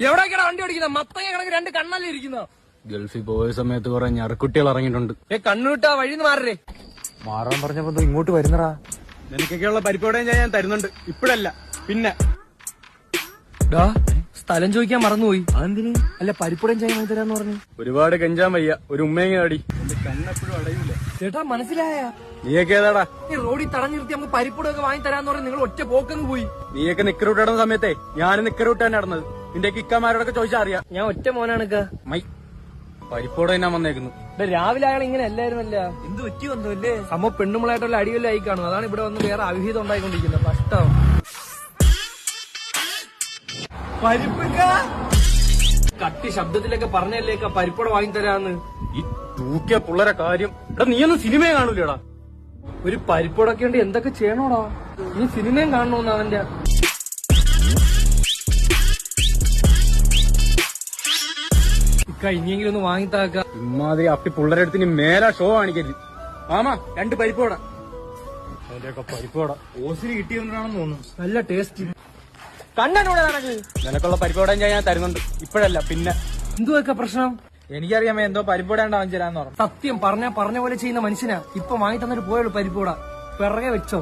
എവിടേക്കാണ് വണ്ടി ഓടിക്കുന്ന? മത്തങ്ങ കണക്ക് രണ്ട് കണ്ണല്ലേ ഇരിക്കുന്ന? ഗൾഫിൽ പോയ സമയത്ത് കുറെ ഞറക്കുട്ടികൾ ഇറങ്ങിയിട്ടുണ്ട്. കണ്ണുവിട്ടാ വഴിന്ന് മാറേ. മാറാൻ പറഞ്ഞപ്പോ ഇങ്ങോട്ട് വരുന്നടാ. നിനക്കൊക്കെയുള്ള പരിപ്പോടയും ഞാൻ തരുന്നുണ്ട്, ഇപ്പഴല്ല പിന്നെ. സ്ഥലം ചോദിക്കാൻ മറന്നുപോയി. അതെന്തിന്? അല്ല പരിപ്പുടയും ചായ വാങ്ങി തരാന്ന് പറഞ്ഞു. ഒരുപാട് കെഞ്ചാൻ വയ്യ, ഒരു ഉമ്മയും അടി. എന്റെ കണ്ണെപ്പോഴും അടയില്ല. ചേട്ടാ മനസ്സിലായ? നീയൊക്കെ ഏതാടാ? ഈ റോഡിൽ തടഞ്ഞു നിർത്തി നമുക്ക് പരിപ്പുടൊക്കെ വാങ്ങി തരാന്ന് പറഞ്ഞ് നിങ്ങൾ ഒറ്റ പോക്കങ്ങ് പോയി. നീയൊക്കെ നിക്കറൂട്ട് ഇടുന്ന സമയത്തെ ഞാൻ നിക്കറൂട്ട് തന്നെ നടന്നത്. നിന്റെ ഇക്കമാരോടൊക്കെ ചോദിച്ചാൽ അറിയാം. ഞാൻ ഒറ്റ മോനാണ്. മൈ പരിപ്പോടെ തന്നെ വന്നേക്കുന്നു. രാവിലെ അയാൾ ഇങ്ങനെ എല്ലായിരുന്നല്ല. എന്ത് പറ്റി വന്നല്ലേ? അമ്മ പെണ്ണുമ്പളായിട്ടുള്ള അടിവല്ല ആയി കാണും. അതാണ് ഇവിടെ വന്ന് വേറെ അവിഹിതം ഉണ്ടായിക്കൊണ്ടിരിക്കുന്നത്. കഷ്ടം. കട്ടി ശബ്ദത്തിലൊക്കെ പറഞ്ഞല്ലേക്ക പരിപ്പട വാങ്ങി തരാന്ന്. ഈ തൂക്കിയ പിള്ളേരെ കാര്യം. എടാ നീയൊന്നും സിനിമയെ കാണൂലടാ. ഒരു പരിപ്പടൊക്കെ ഉണ്ട്, എന്തൊക്കെ ചെയ്യണോടാ? നീ സിനിമയും കാണണോന്ന് അവന്റെ. ഇനിയെങ്കിലും ഒന്ന് വാങ്ങിത്താക്ക. ഇമ്മാതിരി അപ്പി പിള്ളേരെ അടുത്ത് ഇനി മേലാ ഷോ കാണിക്കരുത്. മാമാ 2 പരിപ്പോട. അതിന്റെയൊക്കെ പരിപ്പോട ഓസിന് കിട്ടിയെന്നാണെന്ന് തോന്നുന്നു. നല്ല ടേസ്റ്റ്. കണ്ണനോടെ നടക്ക്. നിനക്കുള്ള പരിപ്പോടയും ഞാൻ തരുന്നുണ്ട്, ഇപ്പഴല്ല പിന്നെ. എന്തുവൊക്കെ പ്രശ്നം? എനിക്കറിയാമേ എന്തോ പരിപ്പോടേണ്ട വാങ്ങിച്ചു തരാന്ന് പറഞ്ഞു. സത്യം പറഞ്ഞ പോലെ ചെയ്യുന്ന മനുഷ്യനാ. ഇപ്പൊ വാങ്ങി തന്നിട്ട് പോയുള്ളൂ പരിപ്പോട. പിറകെ വെച്ചോ.